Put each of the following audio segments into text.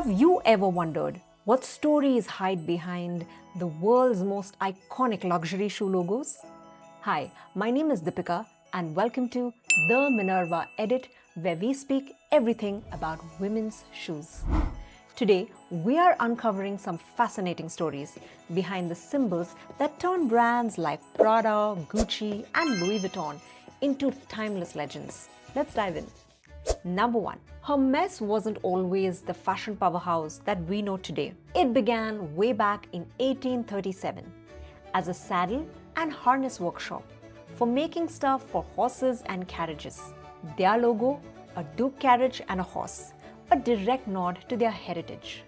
Have you ever wondered what stories hide behind the world's most iconic luxury shoe logos? Hi, my name is Deepika and welcome to The Minerva Edit, where we speak everything about women's shoes. Today, we are uncovering some fascinating stories behind the symbols that turn brands like Prada, Gucci, and Louis Vuitton into timeless legends. Let's dive in. Number 1. Hermes wasn't always the fashion powerhouse that we know today. It began way back in 1837 as a saddle and harness workshop for making stuff for horses and carriages. Their logo, a duke carriage and a horse, a direct nod to their heritage.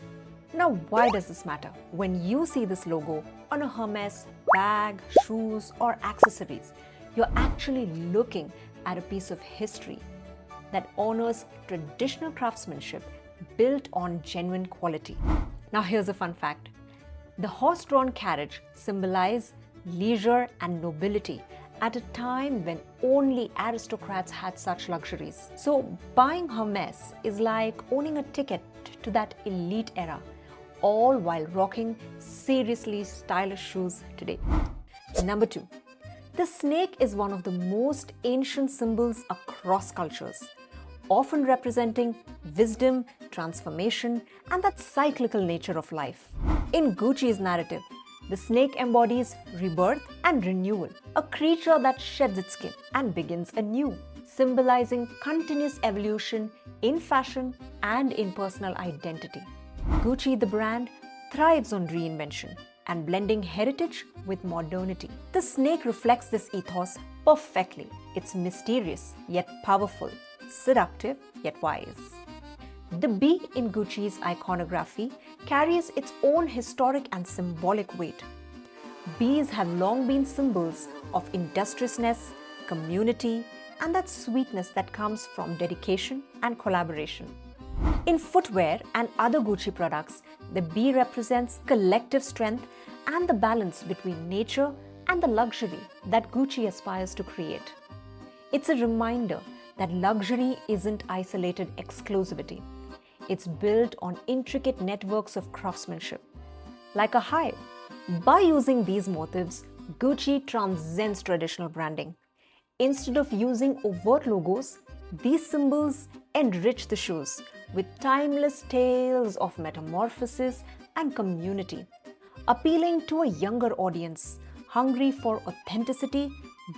Now, why does this matter? When you see this logo on a Hermes bag, shoes, or accessories, you're actually looking at a piece of history that honors traditional craftsmanship built on genuine quality. Now, here's a fun fact. The horse-drawn carriage symbolized leisure and nobility at a time when only aristocrats had such luxuries. So, buying Hermes is like owning a ticket to that elite era, all while rocking seriously stylish shoes today. Number 2. The snake is one of the most ancient symbols across cultures, often representing wisdom, transformation, and that cyclical nature of life. In Gucci's narrative, the snake embodies rebirth and renewal, a creature that sheds its skin and begins anew, symbolizing continuous evolution in fashion and in personal identity. Gucci, the brand, thrives on reinvention and blending heritage with modernity. The snake reflects this ethos perfectly. It's mysterious yet powerful, seductive yet wise. The bee in Gucci's iconography carries its own historic and symbolic weight. Bees have long been symbols of industriousness, community, and that sweetness that comes from dedication and collaboration. In footwear and other Gucci products, the bee represents collective strength and the balance between nature and the luxury that Gucci aspires to create. It's a reminder that luxury isn't isolated exclusivity. It's built on intricate networks of craftsmanship, like a hive. By using these motifs, Gucci transcends traditional branding. Instead of using overt logos, these symbols enrich the shoes with timeless tales of metamorphosis and community, appealing to a younger audience hungry for authenticity,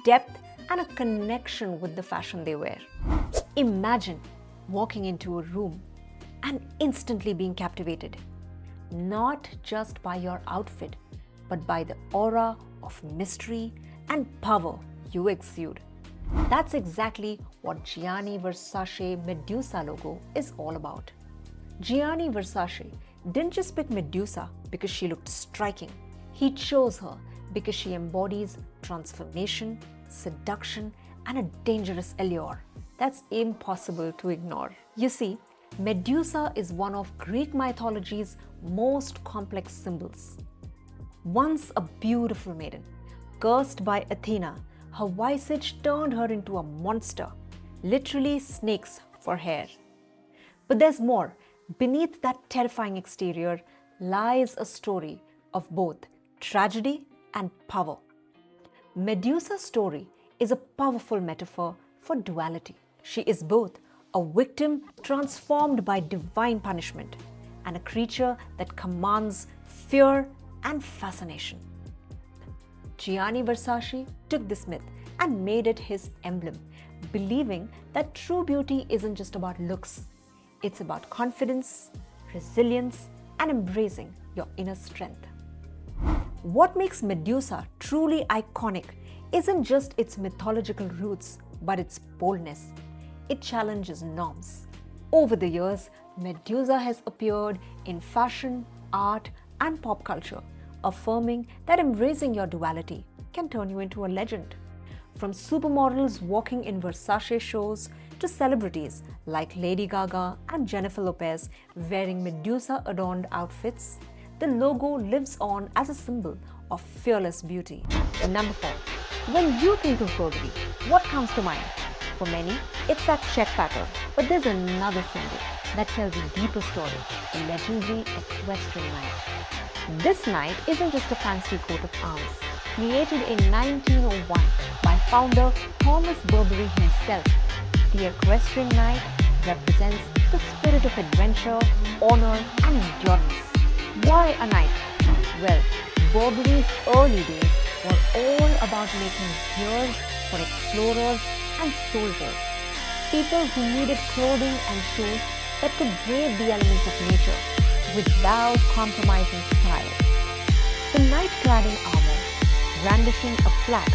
depth, and a connection with the fashion they wear. Imagine walking into a room and instantly being captivated, not just by your outfit, but by the aura of mystery and power you exude. That's exactly what Gianni Versace Medusa logo is all about. Gianni Versace didn't just pick Medusa because she looked striking. He chose her because she embodies transformation, seduction, and a dangerous allure that's impossible to ignore. You see, Medusa is one of Greek mythology's most complex symbols. Once a beautiful maiden, cursed by Athena, her visage turned her into a monster, literally snakes for hair. But there's more. Beneath that terrifying exterior lies a story of both tragedy and power. Medusa's story is a powerful metaphor for duality. She is both a victim transformed by divine punishment and a creature that commands fear and fascination. Gianni Versace took this myth and made it his emblem, believing that true beauty isn't just about looks. It's about confidence, resilience, and embracing your inner strength. What makes Medusa truly iconic isn't just its mythological roots, but its boldness. It challenges norms. Over the years, Medusa has appeared in fashion, art, and pop culture, affirming that embracing your duality can turn you into a legend. From supermodels walking in Versace shows to celebrities like Lady Gaga and Jennifer Lopez wearing Medusa-adorned outfits, the logo lives on as a symbol of fearless beauty. Number 4. When you think of Burberry, what comes to mind? For many, it's that check pattern. But there's another symbol, that tells a deeper story, the legendary equestrian night. This night isn't just a fancy coat of arms. Created in 1901 by founder Thomas Burberry himself, the equestrian night represents the spirit of adventure, honor and endurance. Why a night? Well, Burberry's early days were all about making gear for explorers and soldiers, people who needed clothing and shoes that could brave the elements of nature without compromising style. The night-cladding armor, brandishing a flag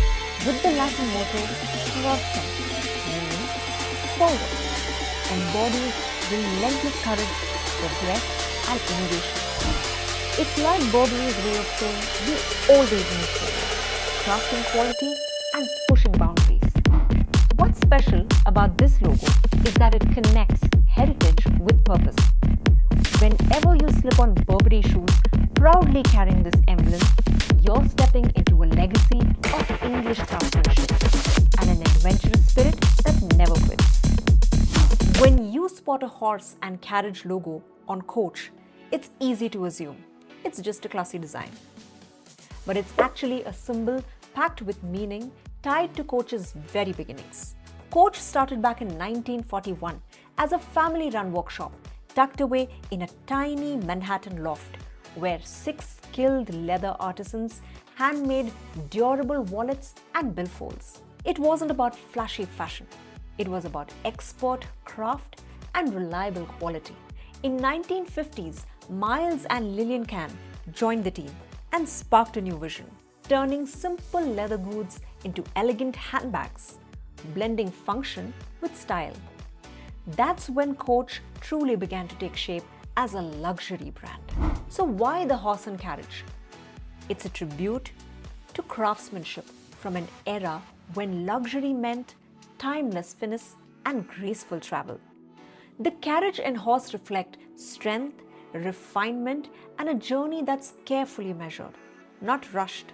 with the Latin motto "Crossum," meaning forward, embodies relentless courage, progress, and innovation. It's like Burberry's way of saying we always move forward, crafting quality and pushing boundaries. What's special about this logo is that it connects heritage with purpose. Whenever you slip on Burberry shoes, proudly carrying this emblem, you're stepping into a legacy of English craftsmanship and an adventurous spirit that never quits. When you spot a horse and carriage logo on Coach, it's easy to assume it's just a classy design. But it's actually a symbol packed with meaning tied to Coach's very beginnings. Coach started back in 1941 as a family-run workshop tucked away in a tiny Manhattan loft where 6 skilled leather artisans handmade durable wallets and billfolds. It wasn't about flashy fashion. It was about expert craft and reliable quality. In 1950s, Miles and Lillian Cann joined the team and sparked a new vision, turning simple leather goods into elegant handbags, blending function with style. That's when Coach truly began to take shape as a luxury brand. So why the horse and carriage? It's a tribute to craftsmanship from an era when luxury meant timeless finesse and graceful travel. The carriage and horse reflect strength, refinement, and a journey that's carefully measured, not rushed,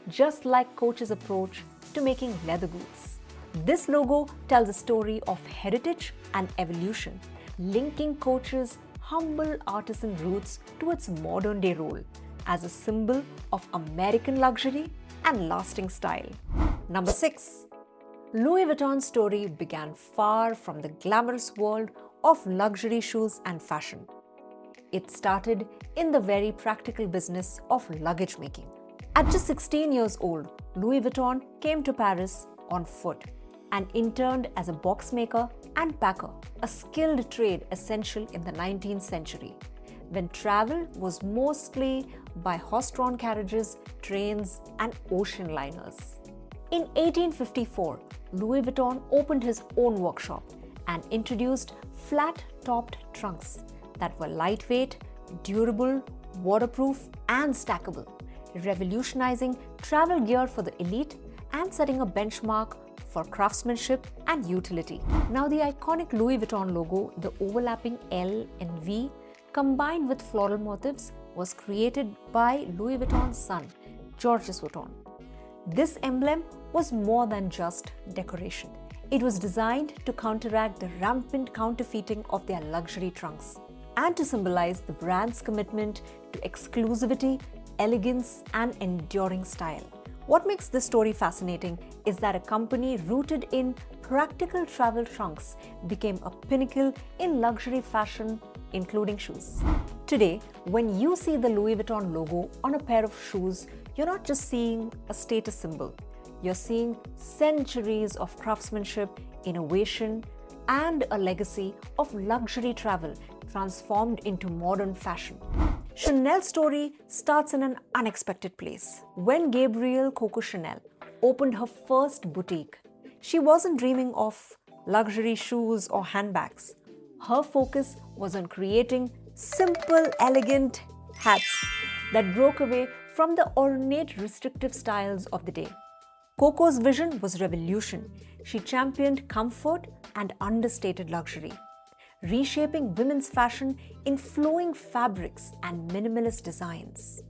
just like Coach's approach to making leather goods. This logo tells a story of heritage and evolution, linking Coach's humble artisan roots to its modern-day role as a symbol of American luxury and lasting style. Number 6. Louis Vuitton's story began far from the glamorous world of luxury shoes and fashion. It started in the very practical business of luggage making. At just 16 years old, Louis Vuitton came to Paris on foot and interned as a box maker and packer, a skilled trade essential in the 19th century, when travel was mostly by horse-drawn carriages, trains, and ocean liners. In 1854, Louis Vuitton opened his own workshop and introduced flat-topped trunks that were lightweight, durable, waterproof, and stackable, revolutionizing travel gear for the elite and setting a benchmark for craftsmanship and utility. Now, the iconic Louis Vuitton logo, the overlapping L and V, combined with floral motifs, was created by Louis Vuitton's son, Georges Vuitton. This emblem was more than just decoration. It was designed to counteract the rampant counterfeiting of their luxury trunks and to symbolize the brand's commitment to exclusivity, elegance, and enduring style. What makes this story fascinating is that a company rooted in practical travel trunks became a pinnacle in luxury fashion, including shoes. Today, when you see the Louis Vuitton logo on a pair of shoes, you're not just seeing a status symbol. You're seeing centuries of craftsmanship, innovation, and a legacy of luxury travel transformed into modern fashion. Chanel's story starts in an unexpected place. When Gabrielle Coco Chanel opened her first boutique, she wasn't dreaming of luxury shoes or handbags. Her focus was on creating simple, elegant hats that broke away from the ornate, restrictive styles of the day. Coco's vision was revolution. She championed comfort and understated luxury, reshaping women's fashion in flowing fabrics and minimalist designs.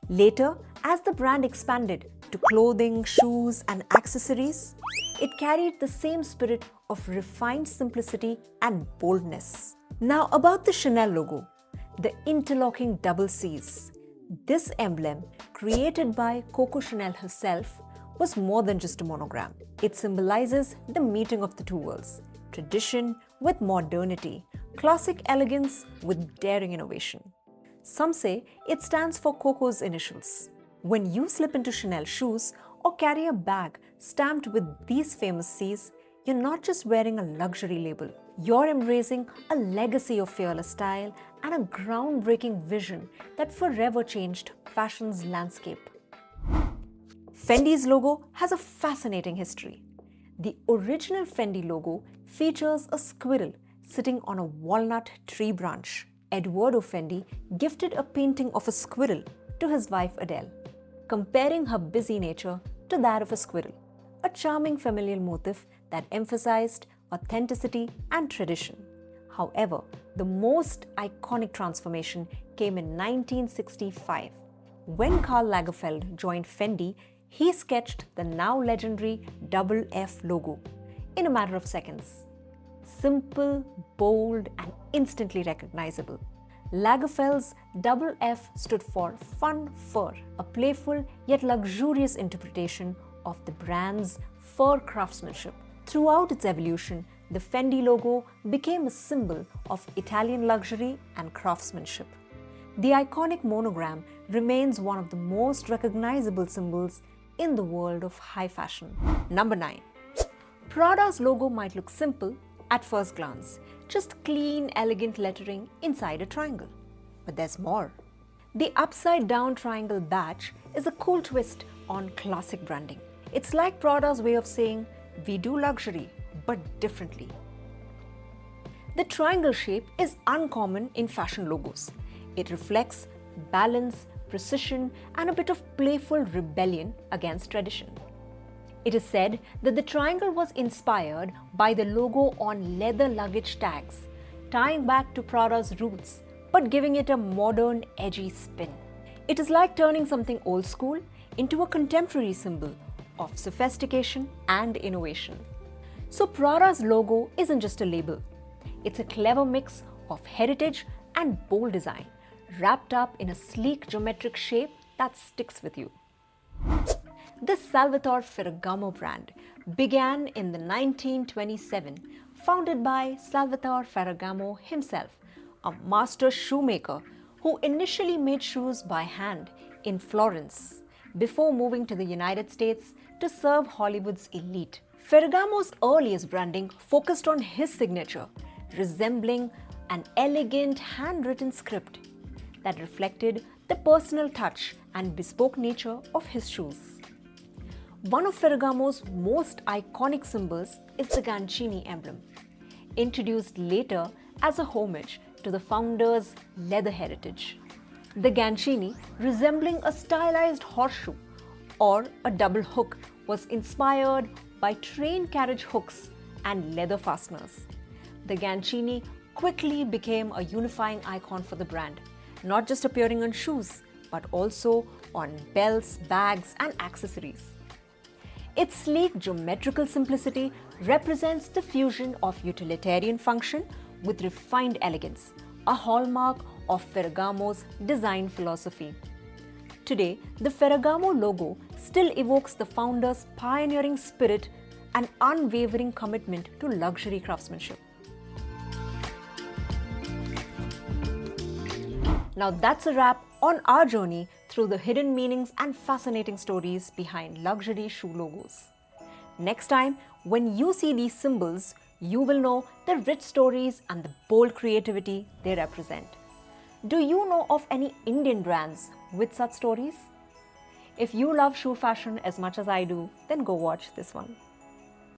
Later, as the brand expanded to clothing, shoes, and accessories, it carried the same spirit of refined simplicity and boldness. Now about the Chanel logo, the interlocking double C's. This emblem, created by Coco Chanel herself, was more than just a monogram. It symbolizes the meeting of the two worlds, tradition with modernity, classic elegance with daring innovation. Some say it stands for Coco's initials. When you slip into Chanel shoes or carry a bag stamped with these famous C's, you're not just wearing a luxury label, you're embracing a legacy of fearless style and a groundbreaking vision that forever changed fashion's landscape. Fendi's logo has a fascinating history. The original Fendi logo features a squirrel sitting on a walnut tree branch. Eduardo Fendi gifted a painting of a squirrel to his wife Adele, comparing her busy nature to that of a squirrel, a charming familial motif that emphasized authenticity and tradition. However, the most iconic transformation came in 1965. When Karl Lagerfeld joined Fendi, he sketched the now legendary double F logo in a matter of seconds. Simple, bold, and instantly recognizable. Lagerfeld's double F stood for Fun Fur, a playful yet luxurious interpretation of the brand's fur craftsmanship. Throughout its evolution, the Fendi logo became a symbol of Italian luxury and craftsmanship. The iconic monogram remains one of the most recognizable symbols in the world of high fashion. Number 9. Prada's logo might look simple at first glance, just clean, elegant lettering inside a triangle. But there's more. The upside-down triangle badge is a cool twist on classic branding. It's like Prada's way of saying, we do luxury, but differently. The triangle shape is uncommon in fashion logos. It reflects balance, precision, and a bit of playful rebellion against tradition. It is said that the triangle was inspired by the logo on leather luggage tags, tying back to Prada's roots, but giving it a modern, edgy spin. It is like turning something old school into a contemporary symbol of sophistication and innovation. So Prada's logo isn't just a label. It's a clever mix of heritage and bold design, wrapped up in a sleek geometric shape that sticks with you. The Salvatore Ferragamo brand began in the 1927, founded by Salvatore Ferragamo himself, a master shoemaker who initially made shoes by hand in Florence before moving to the United States to serve Hollywood's elite. Ferragamo's earliest branding focused on his signature, resembling an elegant handwritten script that reflected the personal touch and bespoke nature of his shoes. One of Ferragamo's most iconic symbols is the Gancini emblem, introduced later as a homage to the founder's leather heritage. The Gancini, resembling a stylized horseshoe or a double hook, was inspired by train carriage hooks and leather fasteners. The Gancini quickly became a unifying icon for the brand, not just appearing on shoes, but also on belts, bags, and accessories. Its sleek geometrical simplicity represents the fusion of utilitarian function with refined elegance, a hallmark of Ferragamo's design philosophy. Today, the Ferragamo logo still evokes the founder's pioneering spirit and unwavering commitment to luxury craftsmanship. Now that's a wrap on our journey through the hidden meanings and fascinating stories behind luxury shoe logos. Next time, when you see these symbols, you will know the rich stories and the bold creativity they represent. Do you know of any Indian brands with such stories? If you love shoe fashion as much as I do, then go watch this one.